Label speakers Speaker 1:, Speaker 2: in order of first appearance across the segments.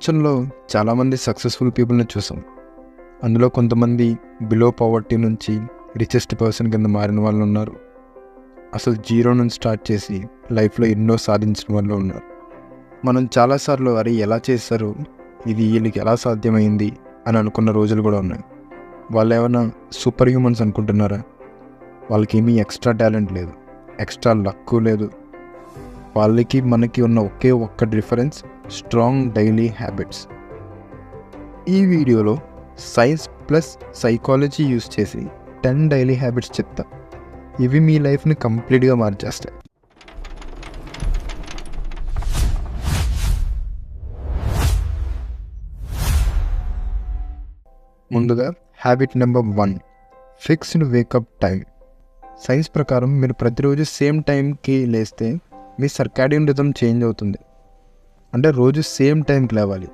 Speaker 1: ప్రపంచంలో చాలామంది సక్సెస్ఫుల్ పీపుల్ని చూసాం. అందులో కొంతమంది బిలో పవర్టీ నుంచి రిచెస్ట్ పర్సన్ కింద మారిన వాళ్ళు ఉన్నారు. అసలు జీరో నుంచి స్టార్ట్ చేసి లైఫ్లో ఎన్నో సాధించిన వాళ్ళు ఉన్నారు. మనం చాలాసార్లు అరే ఎలా చేశారు, ఇది వీళ్ళకి ఎలా సాధ్యమైంది అని అనుకున్న రోజులు కూడా ఉన్నాయి. వాళ్ళు ఏమైనా సూపర్ హ్యూమన్స్ అనుకుంటున్నారా? వాళ్ళకి ఏమీ ఎక్స్ట్రా టాలెంట్ లేదు, ఎక్స్ట్రా లక్ లేదు. వాళ్ళకి మనకి ఉన్న ఒకే ఒక్క డిఫరెన్స్ స్ట్రాంగ్ డైలీ హ్యాబిట్స్. ఈ వీడియోలో సైన్స్ ప్లస్ సైకాలజీ యూస్ చేసి 10 డైలీ హ్యాబిట్స్ చెప్తా. ఇవి మీ లైఫ్ని కంప్లీట్గా మార్చేస్తాయి. ముందుగా habit number 1, fixed wake up time. Science ప్రకారం మీరు ప్రతిరోజు సేమ్ టైంకి లేస్తే మీ సర్కాడియన్ రిథమ్ చేంజ్ అవుతుంది. అంటే రోజు సేమ్ టైంకి లేవాలి.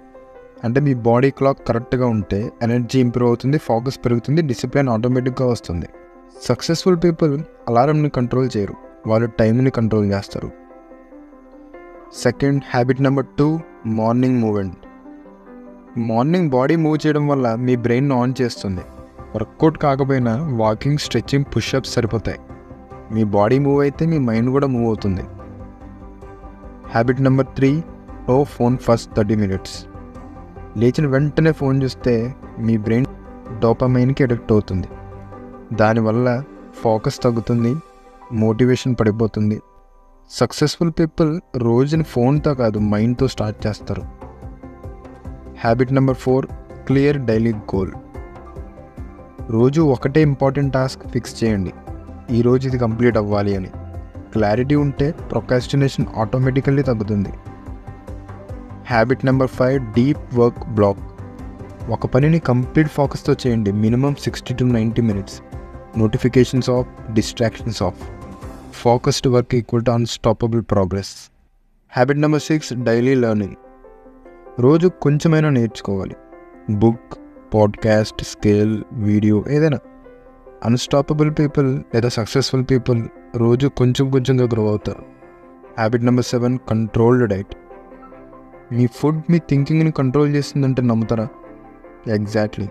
Speaker 1: అంటే మీ బాడీ క్లాక్ కరెక్ట్గా ఉంటే ఎనర్జీ ఇంప్రూవ్ అవుతుంది, ఫోకస్ పెరుగుతుంది, డిసిప్లిన్ ఆటోమేటిక్గా వస్తుంది. సక్సెస్ఫుల్ పీపుల్ అలారంని కంట్రోల్ చేయరు, వాళ్ళు టైంని కంట్రోల్ చేస్తారు. Second habit number 2, morning movement. Morning body move చేయడం వల్ల మీ బ్రెయిన్ ఆన్ చేస్తుంది. వర్కౌట్ కాకపోయినా వాకింగ్, స్ట్రెచ్చింగ్, పుషప్స్ సరిపోతాయి. మీ బాడీ మూవ్ అయితే మీ మైండ్ కూడా మూవ్ అవుతుంది. Habit number 3, no phone first 30 minutes. లేచిన వెంటనే ఫోన్ చూస్తే మీ బ్రెయిన్ డోపమైన్కి అడిక్ట్ అవుతుంది. దానివల్ల ఫోకస్ తగ్గుతుంది, మోటివేషన్ పడిపోతుంది. సక్సెస్ఫుల్ పీపుల్ రోజుని ఫోన్తో కాదు మైండ్తో స్టార్ట్ చేస్తారు. Habit number 4, clear daily goal. రోజు ఒకటే ఇంపార్టెంట్ టాస్క్ ఫిక్స్ చేయండి, ఈరోజు ఇది కంప్లీట్ అవ్వాలి అని. క్లారిటీ ఉంటే ప్రొక్రాస్టినేషన్ ఆటోమేటికల్లీ తగ్గుతుంది. Habit number 5, deep work block. ఒక పనిని కంప్లీట్ ఫోకస్తో చేయండి, minimum 60 to 90 minutes. Notifications off, distractions off. Focused work equal to unstoppable progress. Habit number 6, daily learning. రోజు కొంచెమైనా నేర్చుకోవాలి. బుక్, పాడ్కాస్ట్, స్కేల్, వీడియో, ఏదైనా. అన్స్టాపబుల్ పీపుల్ లేదా సక్సెస్ఫుల్ పీపుల్ రోజు కొంచెంగా గ్రో అవుతారు. Habit number 7, controlled diet. మీ ఫుడ్ మీ థింకింగ్ని కంట్రోల్ చేస్తుందంటే నమ్ముతారా? ఎగ్జాక్ట్లీ.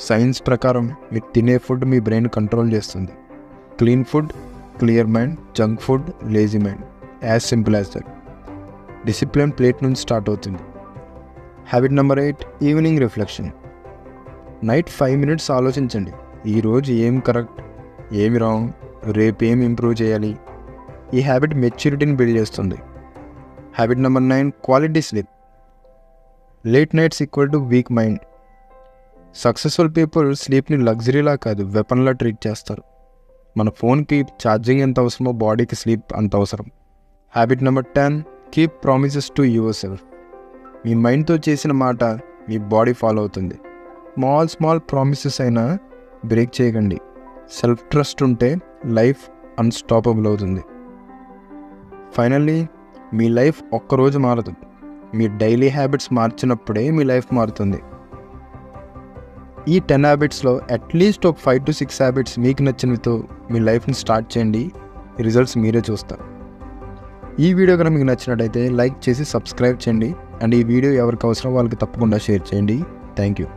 Speaker 1: సైన్స్ ప్రకారం మీరు తినే ఫుడ్ మీ బ్రెయిన్ కంట్రోల్ చేస్తుంది. Clean food, clear mind, junk food, lazy mind. As simple as that. Discipline plate నుంచి స్టార్ట్ అవుతుంది. Habit number 8, evening reflection. Night 5 minutes ఆలోచించండి, ఈరోజు ఏం కరెక్ట్, ఏమి రాంగ్, రేపు ఏం ఇంప్రూవ్ చేయాలి. ఈ హ్యాబిట్ మెచ్యూరిటీని బిల్డ్ చేస్తుంది. Habit number 9, quality sleep. Late nights equal to weak mind. Successful people స్లీప్ని లగ్జరీలా కాదు, వెపన్లా ట్రీట్ చేస్తారు. మన ఫోన్కి ఛార్జింగ్ ఎంత అవసరమో బాడీకి స్లీప్ అంత అవసరం. Habit number 10, keep promises to yourself. మీ మైండ్తో చేసిన మాట మీ బాడీ ఫాలో అవుతుంది. స్మాల్ ప్రామిసెస్ అయినా బ్రేక్ చేయకండి. సెల్ఫ్ ట్రస్ట్ ఉంటే లైఫ్ అన్స్టాపబుల్ అవుతుంది. ఫైనల్లీ, మీ లైఫ్ ఒక్కరోజు మారదు, మీ డైలీ హ్యాబిట్స్ మార్చినప్పుడే మీ లైఫ్ మారుతుంది. ఈ 10 హ్యాబిట్స్లో అట్లీస్ట్ ఒక 5 to 6 హ్యాబిట్స్ మీకు నచ్చినవితో మీ లైఫ్ని స్టార్ట్ చేయండి, రిజల్ట్స్ మీరే చూస్తారు. ఈ వీడియో కనుక మీకు నచ్చినట్టయితే లైక్ చేసి సబ్స్క్రైబ్ చేయండి. అండ్ ఈ వీడియో ఎవరికి అవసరం వాళ్ళకి తప్పకుండా షేర్ చేయండి. Thank you.